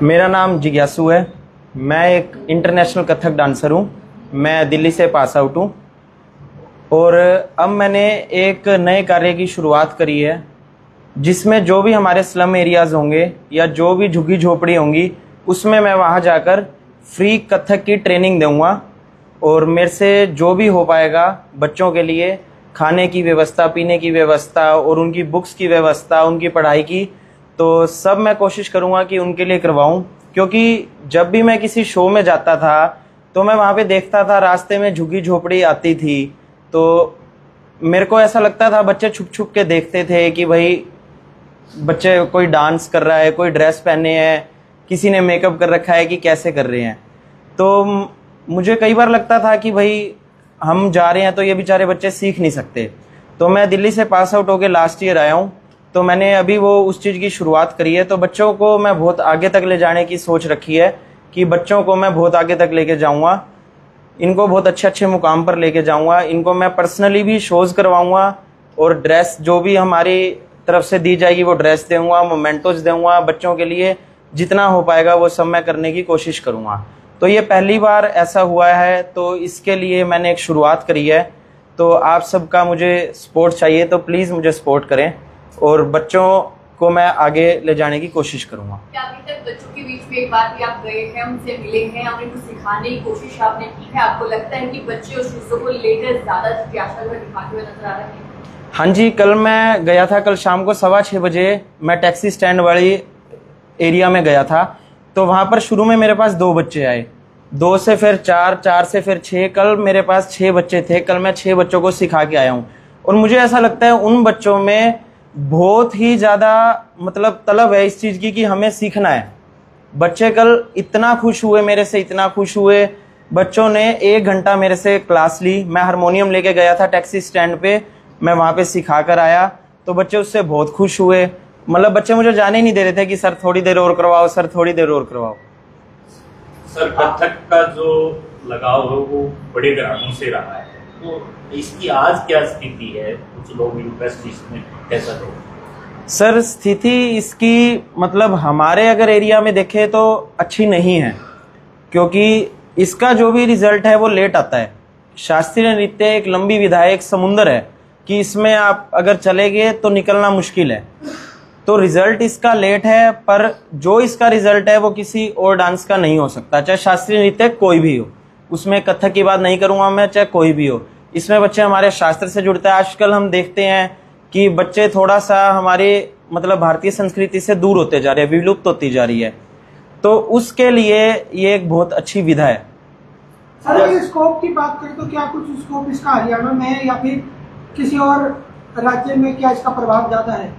मेरा नाम जिज्ञासु है। मैं एक इंटरनेशनल कथक डांसर हूँ। मैं दिल्ली से पास आउट हूँ और अब मैंने एक नए कार्य की शुरुआत करी है, जिसमें जो भी हमारे स्लम एरियाज़ होंगे या जो भी झुग्गी झोपड़ी होंगी, उसमें मैं वहाँ जाकर फ्री कथक की ट्रेनिंग दूँगा। और मेरे से जो भी हो पाएगा बच्चों के लिए खाने की व्यवस्था, पीने की व्यवस्था और उनकी बुक्स की व्यवस्था, उनकी पढ़ाई की, तो सब मैं कोशिश करूँगा कि उनके लिए करवाऊँ। क्योंकि जब भी मैं किसी शो में जाता था तो मैं वहाँ पे देखता था रास्ते में झुग्गी झोपड़ी आती थी, तो मेरे को ऐसा लगता था, बच्चे छुप छुप के देखते थे कि भाई बच्चे कोई डांस कर रहा है, कोई ड्रेस पहने हैं, किसी ने मेकअप कर रखा है कि कैसे कर रहे हैं। तो मुझे कई बार लगता था कि भाई हम जा रहे हैं तो ये बेचारे बच्चे सीख नहीं सकते। तो मैं दिल्ली से पास आउट होकर लास्ट ईयर आया हूँ, तो मैंने अभी वो उस चीज़ की शुरुआत करी है। तो बच्चों को मैं बहुत आगे तक ले जाने की सोच रखी है कि बच्चों को मैं बहुत आगे तक लेके जाऊँगा, इनको बहुत अच्छे अच्छे मुकाम पर लेके जाऊँगा। इनको मैं पर्सनली भी शोज़ करवाऊँगा और ड्रेस जो भी हमारी तरफ से दी जाएगी वो ड्रेस दूँगा, मोमेंटोज दूँगा। बच्चों के लिए जितना हो पाएगा वो सब मैं करने की कोशिश करूँगा। तो ये पहली बार ऐसा हुआ है, तो इसके लिए मैंने एक शुरुआत करी है। तो आप सबका मुझे सपोर्ट चाहिए, तो प्लीज़ मुझे सपोर्ट करें और बच्चों को मैं आगे ले जाने की कोशिश करूँगा। क्या अभी तक बच्चों के बीच में एक बार भी आप गए हैं, उनसे मिले हैं और उनको सिखाने की कोशिश आपने की है? आपको लगता है कि बच्चे उस चीज़ों को लेकर ज़्यादा जिज्ञासा दिखाते हुए नजर आ रहे हैं? हाँ जी, कल मैं गया था, कल शाम को 6:15 बजे मैं टैक्सी स्टैंड वाली एरिया में गया था। तो वहाँ पर शुरू में मेरे पास 2 बच्चे आए, 2 से फिर 4, 4 से फिर 6, कल मेरे पास 6 बच्चे थे। कल मैं 6 बच्चों को सिखा के आया हूँ और मुझे ऐसा लगता है उन बच्चों में बहुत ही ज़्यादा मतलब तलब है इस चीज़ की कि हमें सीखना है। बच्चे कल इतना खुश हुए मेरे से, इतना खुश हुए। बच्चों ने 1 घंटा मेरे से क्लास ली। मैं हारमोनियम लेके गया था टैक्सी स्टैंड पे, मैं वहाँ पे सिखा कर आया, तो बच्चे उससे बहुत खुश हुए। मतलब बच्चे मुझे जाने ही नहीं दे रहे थे कि सर थोड़ी देर और करवाओ, सर थोड़ी देर और करवाओ। सर कथक का जो लगाव है वो बड़े घरानों से रहा है, तो इसकी आज क्या स्थिति है? कुछ लोग इंटरेस्ट इसमें कैसा है? सर स्थिति इसकी मतलब हमारे अगर एरिया में देखें तो अच्छी नहीं है, क्योंकि इसका जो भी रिजल्ट है वो लेट आता है। शास्त्रीय नृत्य एक लंबी विधा है, एक समुंदर है कि इसमें आप अगर चले गए तो निकलना मुश्किल है। तो रिजल्ट इसका लेट है, पर जो इसका रिजल्ट है वो किसी और डांस का नहीं हो सकता, चाहे शास्त्रीय नृत्य कोई भी हो। उसमें कथक की बात नहीं करूंगा मैं, चाहे कोई भी हो। इसमें बच्चे हमारे शास्त्र से जुड़ते हैं। आजकल हम देखते हैं कि बच्चे थोड़ा सा हमारे मतलब भारतीय संस्कृति से दूर होते जा रहे हैं, विलुप्त होती जा रही है। तो उसके लिए ये एक बहुत अच्छी विधा है। सर अगर स्कोप की बात करें तो क्या कुछ स्कोप इसका हरियाणा में है या फिर किसी और राज्य में, क्या इसका प्रभाव ज्यादा है?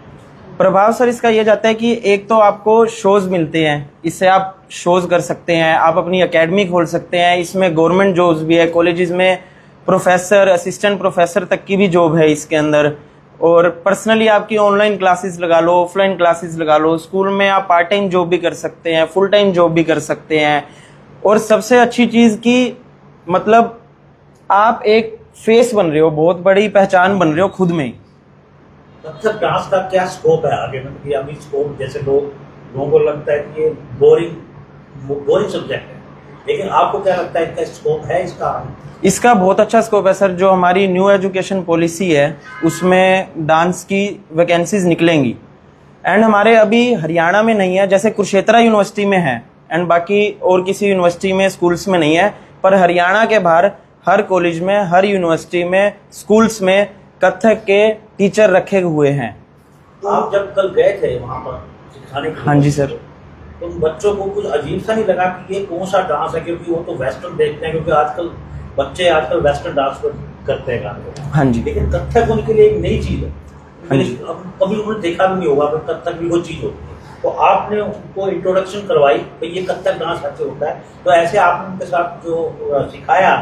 प्रभाव सर इसका ये जाता है कि एक तो आपको शोज मिलते हैं, इससे आप शोज कर सकते हैं, आप अपनी एकेडमी खोल सकते हैं। इसमें गवर्नमेंट जॉब्स भी है, कॉलेजेस में प्रोफेसर, असिस्टेंट प्रोफेसर तक की भी जॉब है इसके अंदर। और पर्सनली आपकी ऑनलाइन क्लासेस लगा लो, ऑफलाइन क्लासेस लगा लो। स्कूल में आप पार्ट टाइम जॉब भी कर सकते हैं, फुल टाइम जॉब भी कर सकते हैं। और सबसे अच्छी चीज़ की मतलब आप एक फेस बन रहे हो, बहुत बड़ी पहचान बन रहे हो खुद में। कथक डांस का क्या स्कोप है आगे? मतलब अभी स्कोप जैसे लोगों को लगता है कि ये बोरिंग सब्जेक्ट है, लेकिन आपको क्या लगता है इसका स्कोप है? इसका बहुत अच्छा स्कोप है सर। जो हमारी न्यू एजुकेशन पॉलिसी है उसमें डांस की वैकेंसीज निकलेंगी। एंड हमारे अभी हरियाणा में नहीं है, जैसे कुरुक्षेत्र यूनिवर्सिटी में है एंड बाकी और किसी यूनिवर्सिटी में स्कूल्स में नहीं है, पर हरियाणा के बाहर हर कॉलेज में, हर यूनिवर्सिटी में, स्कूल्स में कथक के टीचर रखे हुए हैं। आप जब कल गए थे वहाँ पर सिखाने के लिए? हाँ जी सर। तो बच्चों को कुछ अजीब सा नहीं लगा कि ये कौन सा डांस है? क्योंकि वो तो वेस्टर्न देखते हैं, क्योंकि आजकल बच्चे वेस्टर्न डांस करते हैं गाने। हाँ जी। लेकिन कथक उनके लिए एक नई चीज है। हाँ जी। कभी उन्होंने देखा भी नहीं होगा कि कथक भी वो चीज होती है। तो आपने उनको इंट्रोडक्शन करवाई कि ये कथक डांस ऐसे होता है, तो ऐसे आपने उनके साथ जो सिखाया,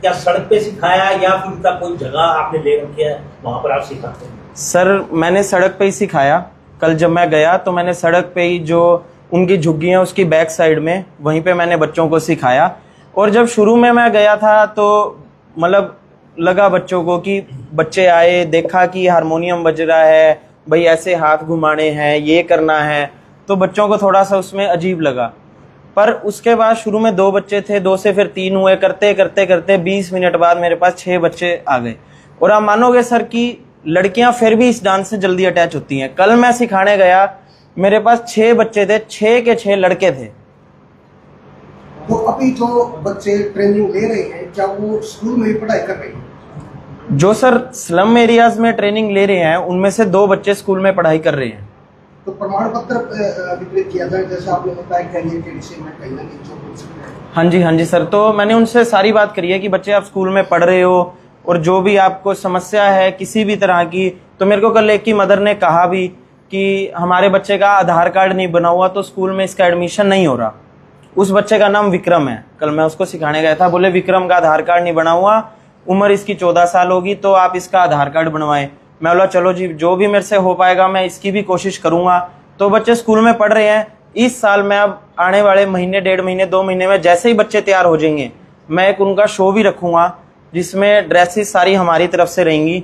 क्या सड़क पे सिखाया या फिर उनका कोई जगह आपने ले रखी है वहां पर आप सिखाते हैं? सर मैंने सड़क पे ही सिखाया। कल जब मैं गया तो मैंने सड़क पे ही जो उनकी झुग्गी है उसकी बैक साइड में, वहीं पे मैंने बच्चों को सिखाया। और जब शुरू में मैं गया था तो मतलब लगा बच्चों को कि बच्चे आए, देखा कि हारमोनियम बज रहा है, भाई ऐसे हाथ घुमाने हैं, ये करना है, तो बच्चों को थोड़ा सा उसमें अजीब लगा। पर उसके बाद शुरू में 2 बच्चे थे, 2 से फिर 3 हुए, करते करते करते 20 मिनट बाद मेरे पास 6 बच्चे आ गए। और आप मानोगे सर कि लड़कियां फिर भी इस डांस से जल्दी अटैच होती हैं। कल मैं सिखाने गया, मेरे पास 6 बच्चे थे, 6 के 6 लड़के थे। तो अभी जो बच्चे ट्रेनिंग ले रहे हैं, क्या वो स्कूल में ही पढ़ाई कर रहे हैं? जो सर स्लम एरियाज में ट्रेनिंग ले रहे हैं, उनमें से 2 बच्चे स्कूल में पढ़ाई कर रहे हैं। तो प्रमाण पत्र वितरित किया जाए, जैसे आपने बताया कहीं ना कहीं जो कुछ। हाँ जी सर। तो मैंने उनसे सारी बात करी है कि बच्चे आप स्कूल में पढ़ रहे हो और जो भी आपको समस्या है किसी भी तरह की, तो मेरे को कल एक की मदर ने कहा भी कि हमारे बच्चे का आधार कार्ड नहीं बना हुआ तो स्कूल में इसका एडमिशन नहीं हो रहा। उस बच्चे का नाम विक्रम है। कल मैं उसको सिखाने गया था, बोले विक्रम का आधार कार्ड नहीं बना हुआ, उम्र इसकी 14 साल होगी, तो आप इसका आधार कार्ड बनवाएं। मैं बोला चलो जी, जो भी मेरे से हो पाएगा मैं इसकी भी कोशिश करूंगा। तो बच्चे स्कूल में पढ़ रहे हैं। इस साल मैं अब आने वाले महीने, 1.5 महीने, 2 महीने में जैसे ही बच्चे तैयार हो जाएंगे, मैं एक उनका शो भी रखूंगा जिसमें ड्रेसेस सारी हमारी तरफ से रहेंगी,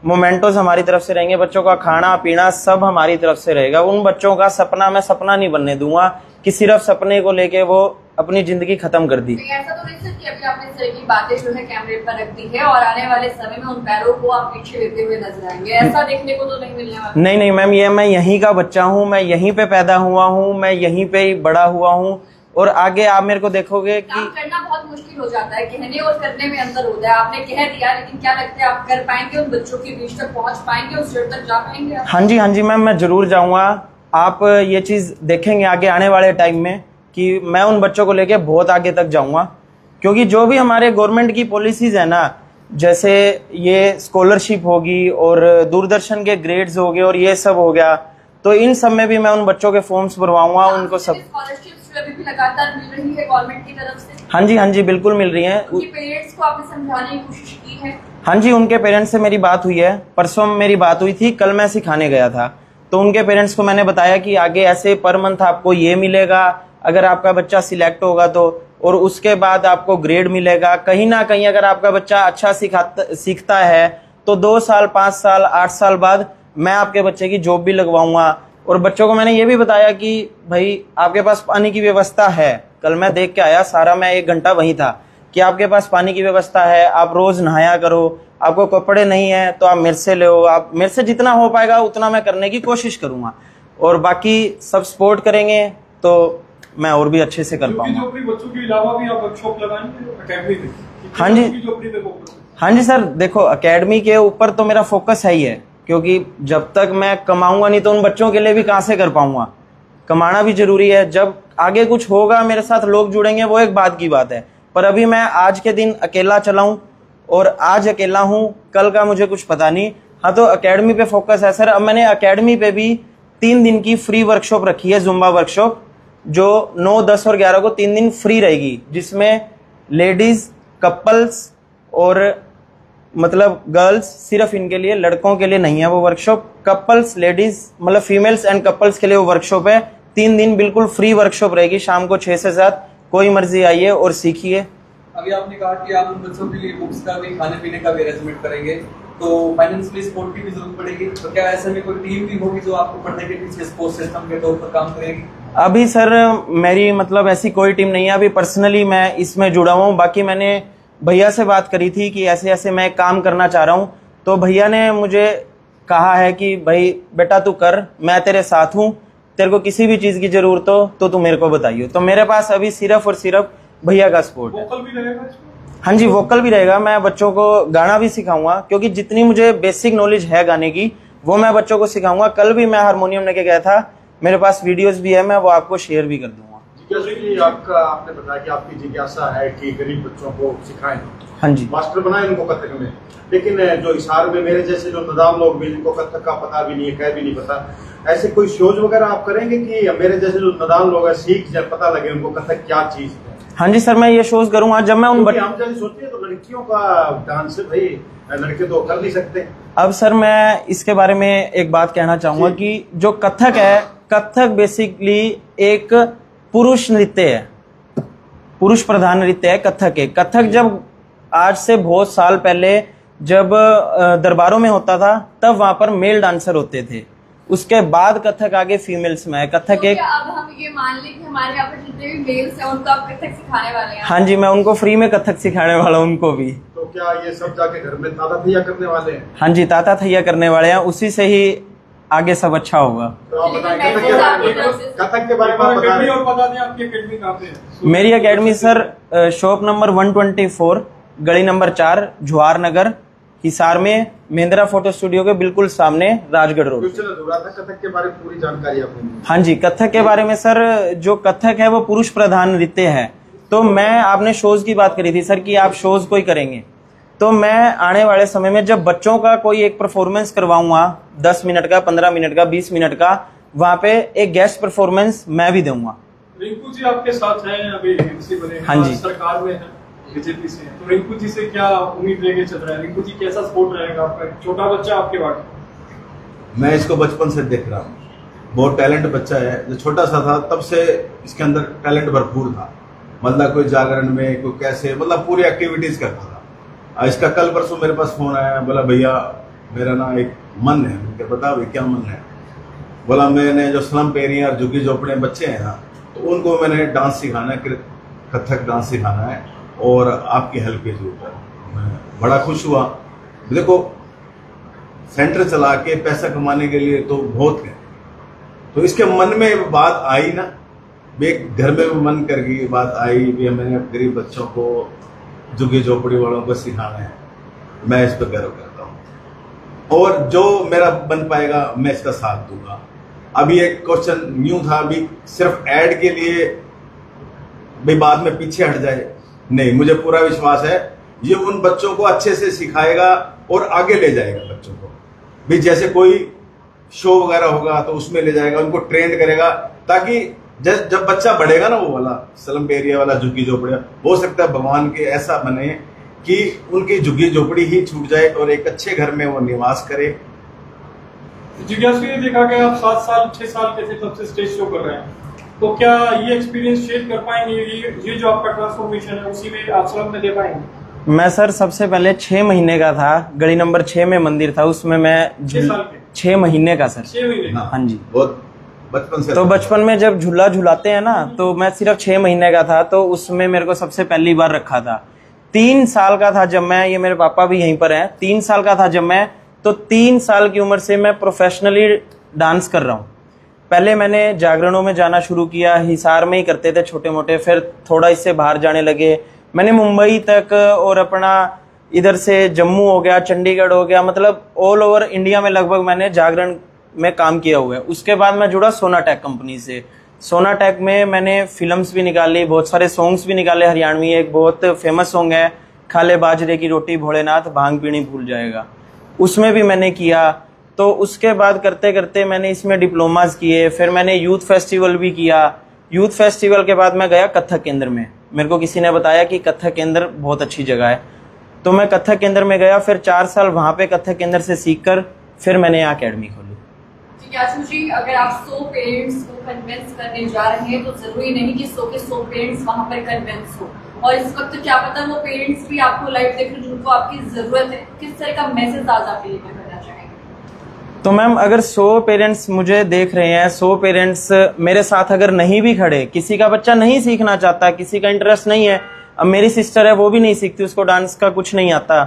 मोमेंटोज हमारी तरफ से रहेंगे, बच्चों का खाना पीना सब हमारी तरफ से रहेगा। उन बच्चों का सपना मैं सपना नहीं बनने दूंगा कि सिर्फ सपने को लेके वो अपनी जिंदगी खत्म कर दी। ऐसा तो नहीं सर कि अभी आपने सर की बातें जो है कैमरे पर रख दी है और आने वाले समय में उन पैरों को आप पीछे लेते हुए नजर आएंगे, ऐसा देखने को तो नहीं मिलने वाला? नहीं मैम, ये मैं यहीं का बच्चा हूँ, मैं यहीं पे पैदा हुआ हूँ, मैं यहीं पे ही बड़ा हुआ हूँ। और आगे आप मेरे को देखोगे कि काम करना बहुत मुश्किल हो जाता है, कहने और करने में अंतर होता है। आपने कह दिया, लेकिन क्या लगता है आप कर पाएंगे, उन बच्चों के बीच तक पहुंच पाएंगे, उस जड़ तक जा पाएंगे? हाँ जी मैम, मैं जरूर जाऊंगा। आप ये चीज देखेंगे आगे आने वाले टाइम में कि मैं उन बच्चों को लेके बहुत आगे तक जाऊंगा। क्योंकि जो भी हमारे गवर्नमेंट की पॉलिसीज है ना, जैसे ये स्कॉलरशिप होगी और दूरदर्शन के ग्रेड्स हो गए और ये सब हो गया, तो इन सब में भी मैं उन बच्चों के फॉर्म्स भरवाऊंगा। उनको सब स्कॉलरशिप्स अभी भी लगातार मिल रही है गवर्नमेंट की तरफ से? हाँ जी बिल्कुल मिल रही है। उनके पेरेंट्स को आपने समझाने की कोशिश की है? हाँ जी, उनके पेरेंट्स से मेरी बात हुई है, परसों मेरी बात हुई थी, कल मैं सिखाने गया था। तो उनके पेरेंट्स को मैंने बताया कि आगे ऐसे पर मंथ आपको ये मिलेगा, अगर आपका बच्चा सिलेक्ट होगा तो, और उसके बाद आपको ग्रेड मिलेगा। कहीं ना कहीं अगर आपका बच्चा अच्छा सीखता है तो 2 साल, 5 साल, 8 साल बाद मैं आपके बच्चे की जॉब भी लगवाऊंगा। और बच्चों को मैंने ये भी बताया कि भाई आपके पास पानी की व्यवस्था है। कल मैं देख के आया सारा, मैं 1 घंटा वहीं था, कि आपके पास पानी की व्यवस्था है, आप रोज नहाया करो, आपको कपड़े नहीं है तो आप मेरे से ले, आप मेरे से जितना हो पाएगा उतना मैं करने की कोशिश करूंगा। और बाकी सब सपोर्ट करेंगे तो मैं और भी अच्छे से कर पाऊंगा। बच्चों के अलावा भी आप वर्कशॉप लगाएंगे एकेडमी में? हाँ जी सर, देखो एकेडमी के ऊपर तो मेरा फोकस है ही है, क्योंकि जब तक मैं कमाऊंगा नहीं तो उन बच्चों के लिए भी कहां से कर पाऊंगा। कमाना भी जरूरी है, जब आगे कुछ होगा मेरे साथ लोग जुड़ेंगे वो एक बात की बात है। पर अभी मैं आज के दिन अकेला चलाऊं और आज अकेला हूं, कल का मुझे कुछ पता नहीं। हाँ, तो एकेडमी पे फोकस है सर। अब मैंने एकेडमी पे भी 3 दिन की फ्री वर्कशॉप रखी है, जुम्बा वर्कशॉप, जो 9, 10 और 11 को 3 दिन फ्री रहेगी, जिसमें लेडीज, कपल्स और मतलब गर्ल्स, सिर्फ इनके लिए, लड़कों के लिए नहीं है वो वर्कशॉप। कपल्स, लेडीज मतलब फीमेल्स एंड कपल्स के लिए वो वर्कशॉप है। 3 दिन बिल्कुल फ्री वर्कशॉप रहेगी, शाम को 6 से 7, कोई मर्जी आइए और सीखिए। अभी आपने कहा कि आप उन बच्चों के लिए बुक्स का भी, खाने पीने का भी अरेंजमेंट करेंगे, तो फाइनेंशियली सपोर्ट की भी जरूरत पड़ेगी। तो क्या ऐसे में कोई टीम भी होगी जो आपको पढ़ने के पीछे स्पोर्ट्स सिस्टम के तौर पर काम करेगी? अभी सर मेरी मतलब ऐसी कोई टीम नहीं है, अभी पर्सनली मैं इसमें जुड़ा हुआ हूँ। बाकी मैंने भैया से बात करी थी कि ऐसे ऐसे मैं काम करना चाह रहा हूँ, तो भैया ने मुझे कहा है कि भाई बेटा तू कर, मैं तेरे साथ हूँ, तेरे को किसी भी चीज की जरूरत हो तो तू मेरे को बताइए। तो मेरे पास अभी सिर्फ और सिर्फ भैया का सपोर्ट है। वोकल भी रहेगा इसमें? हाँ जी, वोकल भी रहेगा। मैं बच्चों को गाना भी सिखाऊंगा, क्योंकि जितनी मुझे बेसिक नॉलेज है गाने की वो मैं बच्चों को सिखाऊंगा। कल भी मैं हारमोनियम लेके गया था, मेरे पास वीडियोस भी है, मैं वो आपको शेयर भी कर दूंगा। जैसे कि आपने बताया कि आपकी जिज्ञासा है कि गरीब बच्चों को सिखाएं, हाँ जी, मास्टर बनाए उनको कथक में, लेकिन जो हिसार में मेरे जैसे जो नादान लोग भी, जिनको कथक का पता भी नहीं है, कह भी नहीं पता, ऐसे कोई शोज वगैरह आप करेंगे कि मेरे जैसे जो नादान लोग हैं सीख जाए, पता लगे उनको कथक क्या चीज है? हाँ जी सर, मैं ये शोज करूंगा। जब मैं उन हम जैसे सोचते हैं तो लड़कियों का डांस भाई लड़के तो कर नहीं सकते। अब सर मैं इसके बारे में एक बात कहना चाहूंगा कि जो कथक है, कथक बेसिकली एक पुरुष नृत्य है, पुरुष प्रधान नृत्य है कथक है। कथक जब आज से बहुत साल पहले जब दरबारों में होता था, तब वहां पर मेल डांसर होते थे। उसके बाद कथक आगे फीमेल्स में है। कथक तो एक क्या अब हम ये मान लें कि हमारे यहाँ पर जितने भी मेल्स हैं उनको आप कथक सिखाने वाले हैं? हाँ जी, मैं उनको फ्री में कथक सिखाने वाला हूँ उनको भी। तो क्या ये सब जाके घर में ताता थैया करने वाले हैं? हाँ जी, ताता थैया करने वाले हैं, उसी से ही आगे सब अच्छा होगा। तो आप बताएं लेकिन कथक के बारे में, कथक के बारे में आप बता रहे हैं। और बता दें आपकी अकेडमी कहाँ पे है? मेरी एकेडमी सर शॉप नंबर 124 गली नंबर 4 जुहार नगर हिसार में, महिंद्रा फोटो स्टूडियो के बिल्कुल सामने, राजगढ़ रोड। क्वेश्चन अधूरा था, कथक के बारे में पूरी जानकारी आपने दी। हाँ जी, कथक के बारे में सर, जो कथक है वो पुरुष प्रधान नृत्य है। तो मैं, आपने शोज की बात करी थी सर कि आप शोज कोई करेंगे, तो मैं आने वाले समय में जब बच्चों का कोई एक परफॉर्मेंस करवाऊंगा 10 मिनट का, 15 मिनट का, 20 मिनट का, वहां पे एक गेस्ट परफॉर्मेंस मैं भी दूंगा। रिंकू जी आपके साथ हैं, अभी एमसी बने हैं, हाँ जी। सरकार में है, बीजेपी से, तो रिंकू जी से क्या उम्मीद लेके चल रहा है? रिंकू जी कैसा सपोर्ट रहेगा आपका? छोटा बच्चा आपके बाद। मैं इसको बचपन से देख रहा हूँ, बहुत टैलेंट बच्चा है। जो छोटा सा था तब से इसके अंदर टैलेंट भरपूर था, मतलब कोई जागरण में, कोई कैसे, मतलब पूरी एक्टिविटीज करता था। इसका कल परसों मेरे पास फोन आया, बोला भैया मेरा ना एक मन है। मैंने बता भाई क्या मन है? बोला मैंने जो स्लम एरिया और झुग्गी झोपड़े बच्चे हैं ना, तो उनको मैंने डांस सिखाना है, कथक डांस सिखाना है, और आपकी हेल्प की जरूरत है। मैं बड़ा खुश हुआ। देखो सेंटर चला के पैसा कमाने के लिए तो बहुत है, तो इसके मन में बात आई ना, एक घर में भी मन करके बात आई भी मैंने गरीब बच्चों को, झुग्गी झोपड़ी वालों को सिखाना है। मैं इस पर गर्व करता हूँ, और जो मेरा बन पाएगा मैं इसका साथ दूंगा। अभी एक क्वेश्चन न्यू था, अभी सिर्फ ऐड के लिए भाई बाद में पीछे हट जाए, नहीं, मुझे पूरा विश्वास है ये उन बच्चों को अच्छे से सिखाएगा और आगे ले जाएगा बच्चों को भी। जैसे कोई शो वगैरह होगा तो उसमें ले जाएगा, उनको ट्रेन करेगा, ताकि जब बच्चा बढ़ेगा ना, वो वाला स्लम एरिया वाला झुग्गी झोपड़ी, हो सकता है भगवान के ऐसा बने कि उनकी झुग्गी झोपड़ी ही छूट जाए और एक अच्छे घर में वो निवास करे। जिज्ञासु ये देखा गया आप 7 साल 6 साल के थे तब से स्टेज शो कर रहे हैं, तो क्या ये एक्सपीरियंस शेयर कर पाएंगे? ये जो आपका ट्रांसफॉर्मेशन है उसी में आप स्लम में दे पाएंगे? मैं सर सबसे पहले 6 महीने का था, गली नंबर 6 में मंदिर था, उसमें मैं 6 साल के 6 महीने का सर। 6 महीने? हाँ जी, बहुत बचपन से। तो बचपन में जब झूला झुलाते हैं ना, तो मैं सिर्फ 6 महीने का था, तो उसमें मेरे को सबसे पहली बार रखा था। 3 साल का था जब मैं, ये मेरे पापा भी यहीं पर हैं, 3 साल का था जब मैं, तो 3 साल की उम्र से मैं प्रोफेशनली डांस कर रहा हूँ। पहले मैंने जागरणों में जाना शुरू किया, हिसार में ही करते थे छोटे मोटे, फिर थोड़ा इससे बाहर जाने लगे। मैंने मुंबई तक और अपना इधर से जम्मू हो गया, चंडीगढ़ हो गया, मतलब ऑल ओवर इंडिया में लगभग मैंने जागरण में काम किया हुआ है। उसके बाद मैं जुड़ा सोनाटेक कंपनी से। सोनाटेक में मैंने फिल्म्स भी निकाली, बहुत सारे सॉन्ग्स भी निकाले हरियाणवी। एक बहुत फेमस सॉन्ग है, खाले बाजरे की रोटी भोलेनाथ भांग पीनी भूल जाएगा, उसमें भी मैंने किया। तो उसके बाद करते करते मैंने इसमें डिप्लोमास किए, फिर मैंने यूथ फेस्टिवल भी किया। यूथ फेस्टिवल के बाद मैं गया कथक केंद्र में। मेरे को किसी ने बताया कि कथक केंद्र बहुत अच्छी जगह है, तो मैं कथक केंद्र में गया। फिर 4 साल वहां पे कथक केंद्र से सीखकर फिर मैंने यहाँ अकेडमी खोली। जिज्ञासु जी, अगर आप 100 पेरेंट्स को कन्विंस करने जा रहे हैं, तो जरूरी नहीं कि 100 के 100 पेरेंट्स वहां पर कन्विंस हो, और इस वक्त क्या पता वो पेरेंट्स भी आपको लाइव देख रहे हैं जिनको आपकी जरूरत है। किस तरह का मैसेज आज आप ये करना चाहेंगे? तो मैम, अगर 100 पेरेंट्स मुझे देख रहे हैं, 100 पेरेंट्स मेरे साथ अगर नहीं भी खड़े, किसी का बच्चा नहीं सीखना चाहता, किसी का इंटरेस्ट नहीं है, अब मेरी सिस्टर है वो भी नहीं सीखती, उसको डांस का कुछ नहीं आता,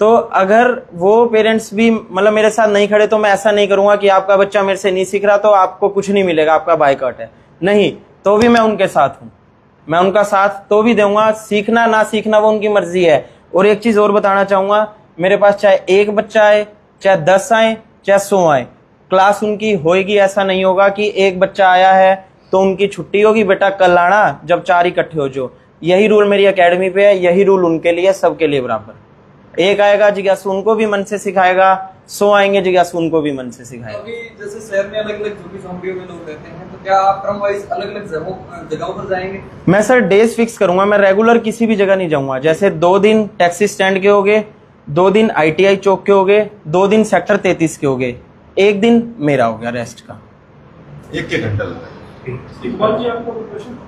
तो अगर वो पेरेंट्स भी मतलब मेरे साथ नहीं खड़े, तो मैं ऐसा नहीं करूंगा कि आपका बच्चा मेरे से नहीं सीख रहा तो आपको कुछ नहीं मिलेगा, आपका बायकॉट है, नहीं, तो भी मैं उनके साथ हूँ, मैं उनका साथ तो भी दूंगा। सीखना ना सीखना वो उनकी मर्जी है। और एक चीज और बताना चाहूंगा, मेरे पास चाहे 1 बच्चा आए, चाहे 10 आए, चाहे 100 आए, क्लास उनकी होएगी। ऐसा नहीं होगा कि 1 बच्चा आया है तो उनकी छुट्टी होगी, बेटा कल आना जब 4 इकट्ठे हो जो। यही रूल मेरी एकेडमी पे है, यही रूल उनके लिए, सबके लिए बराबर। 1 आएगा जिज्ञासु उनको भी मन से सिखाएगा, 100 आएंगे जिज्ञासु उनको भी मन से सिखाएगा। अभी जैसे शहर में अलग अलग झुग्गी झोंपड़ियों में लोग रहते हैं, तो क्या आप क्रम वाइज अलग अलग जगहों पर जाएंगे? मैं सर डेज फिक्स करूंगा, मैं रेगुलर किसी भी जगह नहीं जाऊंगा। जैसे 2 दिन टैक्सी स्टैंड के हो गए, 2 दिन ITI चौक के हो गए, 2 दिन सेक्टर 33 के हो गए, 1 दिन मेरा हो गया रेस्ट का। 1 घंटा लगा। इकबाल जी आपको कोई प्रश्न?